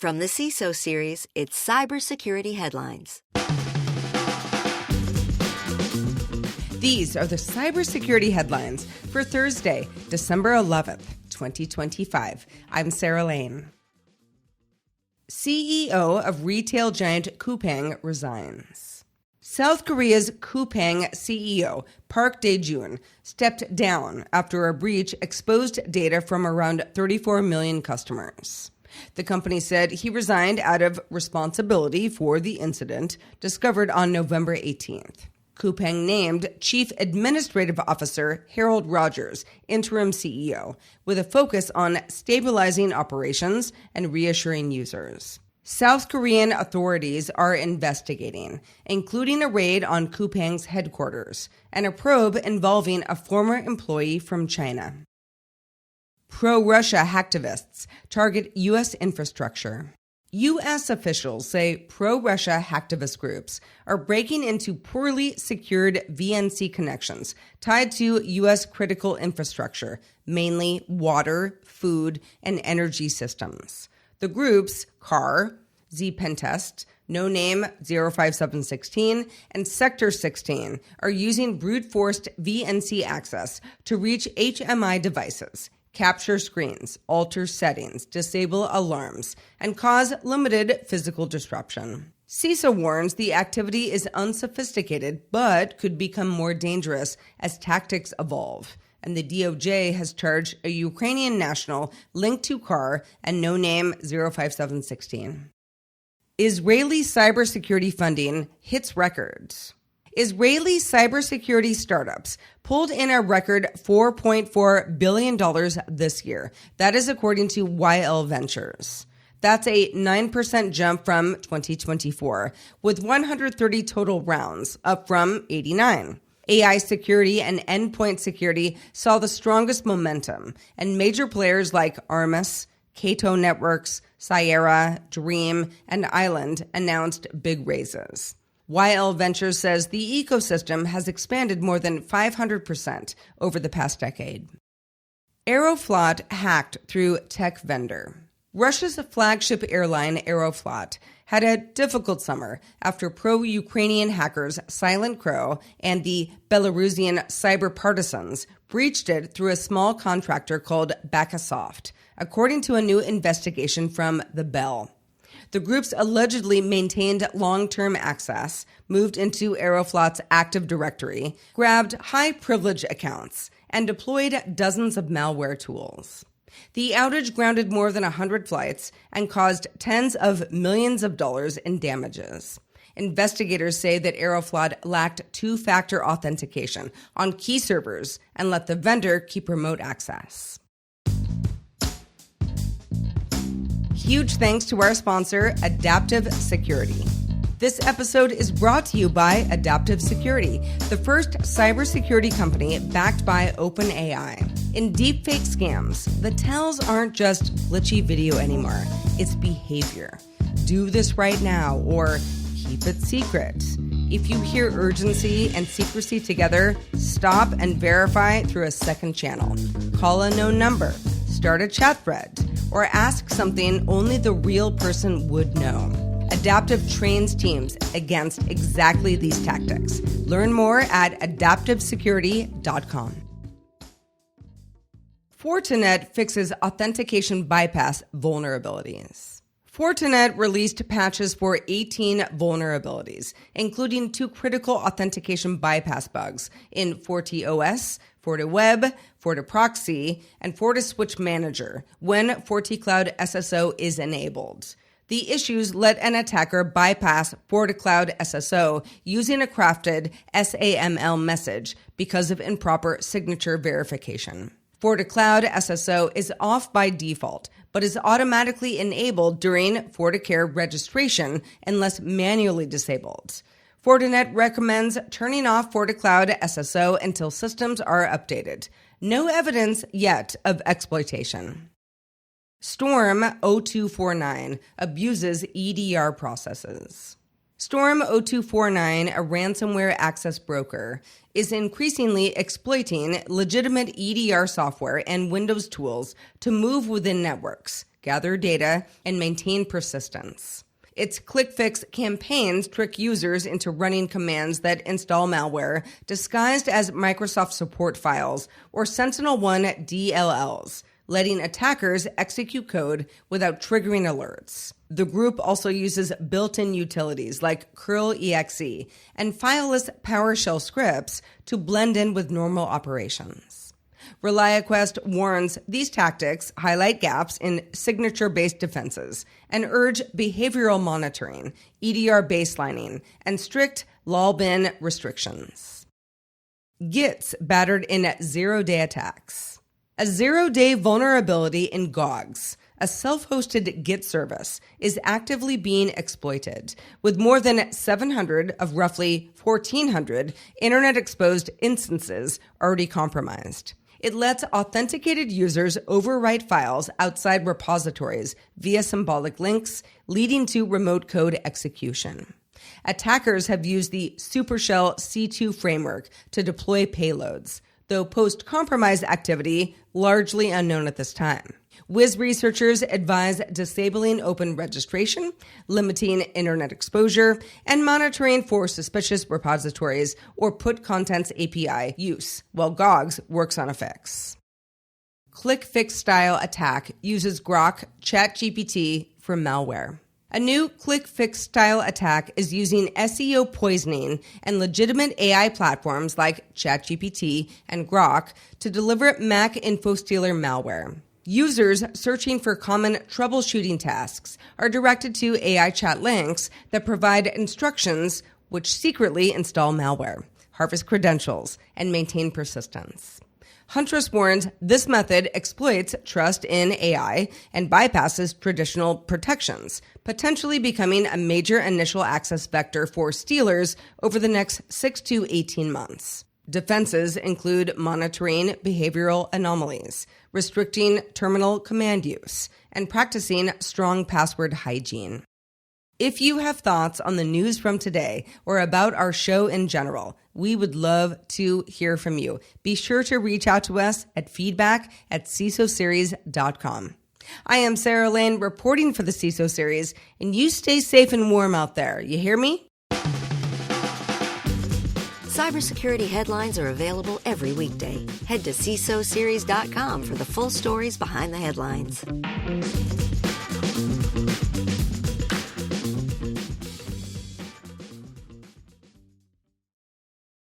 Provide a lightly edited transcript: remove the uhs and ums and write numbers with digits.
From the CISO series, it's Cybersecurity Headlines. These are the cybersecurity headlines for Thursday, December 11th, 2025. I'm Sarah Lane. CEO of retail giant Coupang resigns. South Korea's Coupang CEO, Park Dae-jun, stepped down after a breach exposed data from around 34 million customers. The company said he resigned out of responsibility for the incident discovered on November 18th. Coupang named Chief Administrative Officer Harold Rogers interim CEO, with a focus on stabilizing operations and reassuring users. South Korean authorities are investigating, including a raid on Coupang's headquarters and a probe involving a former employee from China. Pro-Russia hactivists target U.S. infrastructure. U.S. officials say pro-Russia hacktivist groups are breaking into poorly secured VNC connections tied to U.S. critical infrastructure, mainly water, food, and energy systems. The groups CAR, Z-Pentest, No Name 05716, and Sector 16 are using brute-forced VNC access to reach HMI devices, capture screens, alter settings, disable alarms, and cause limited physical disruption. CISA warns the activity is unsophisticated but could become more dangerous as tactics evolve. And the DOJ has charged a Ukrainian national linked to CAR and No Name 05716. Israeli cybersecurity funding hits records. Israeli cybersecurity startups pulled in a record $4.4 billion this year. That is according to YL Ventures. That's a 9% jump from 2024, with 130 total rounds, up from 89. AI security and endpoint security saw the strongest momentum, and major players like Armis, Cato Networks, Sierra, Dream, and Island announced big raises. YL Ventures says the ecosystem has expanded more than 500% over the past decade. Aeroflot hacked through tech vendor. Russia's flagship airline Aeroflot had a difficult summer after pro-Ukrainian hackers Silent Crow and the Belarusian cyber partisans breached it through a small contractor called Bakasoft, according to a new investigation from The Bell. The groups allegedly maintained long-term access, moved into Aeroflot's Active Directory, grabbed high-privilege accounts, and deployed dozens of malware tools. The outage grounded more than 100 flights and caused tens of millions of dollars in damages. Investigators say that Aeroflot lacked two-factor authentication on key servers and let the vendor keep remote access. Huge thanks to our sponsor, Adaptive Security. This episode is brought to you by Adaptive Security, the first cybersecurity company backed by OpenAI. In deepfake scams, the tells aren't just glitchy video anymore, it's behavior. Do this right now or keep it secret. If you hear urgency and secrecy together, stop and verify through a second channel. Call a known number, start a chat thread, or ask something only the real person would know. Adaptive trains teams against exactly these tactics. Learn more at adaptivesecurity.com. Fortinet fixes authentication bypass vulnerabilities. Fortinet released patches for 18 vulnerabilities, including 2 critical authentication bypass bugs in FortiOS, FortiWeb, FortiProxy, and FortiSwitch Manager when FortiCloud SSO is enabled. The issues let an attacker bypass FortiCloud SSO using a crafted SAML message because of improper signature verification. FortiCloud SSO is off by default, but is automatically enabled during FortiCare registration unless manually disabled. Fortinet recommends turning off FortiCloud SSO until systems are updated. No evidence yet of exploitation. Storm 0249 abuses EDR processes. Storm 0249, a ransomware access broker, is increasingly exploiting legitimate EDR software and Windows tools to move within networks, gather data, and maintain persistence. Its quick-fix campaigns trick users into running commands that install malware disguised as Microsoft support files or Sentinel-1 DLLs, letting attackers execute code without triggering alerts. The group also uses built-in utilities like curl.exe and fileless PowerShell scripts to blend in with normal operations. ReliaQuest warns these tactics highlight gaps in signature-based defenses and urge behavioral monitoring, EDR baselining, and strict lol-bin restrictions. Gits battered in zero-day attacks. A zero-day vulnerability in GOGS, a self-hosted Git service, is actively being exploited, with more than 700 of roughly 1,400 internet-exposed instances already compromised. It lets authenticated users overwrite files outside repositories via symbolic links, leading to remote code execution. Attackers have used the Supershell C2 framework to deploy payloads, though post-compromise activity largely unknown at this time. Wiz researchers advise disabling open registration, limiting internet exposure, and monitoring for suspicious repositories or put contents API use, while GOGS works on a fix. Click-fix style attack uses Grok ChatGPT for malware. A new click-fix style attack is using SEO poisoning and legitimate AI platforms like ChatGPT and Grok to deliver Mac infostealer malware. Users searching for common troubleshooting tasks are directed to AI chat links that provide instructions which secretly install malware, harvest credentials, and maintain persistence. Huntress warns this method exploits trust in AI and bypasses traditional protections, potentially becoming a major initial access vector for stealers over the next 6 to 18 months. Defenses include monitoring behavioral anomalies, restricting terminal command use, and practicing strong password hygiene. If you have thoughts on the news from today or about our show in general, we would love to hear from you. Be sure to reach out to us at feedback@CISOseries.com. I am Sarah Lane reporting for the CISO Series, and you stay safe and warm out there. You hear me? Cybersecurity headlines are available every weekday. Head to CISOseries.com for the full stories behind the headlines.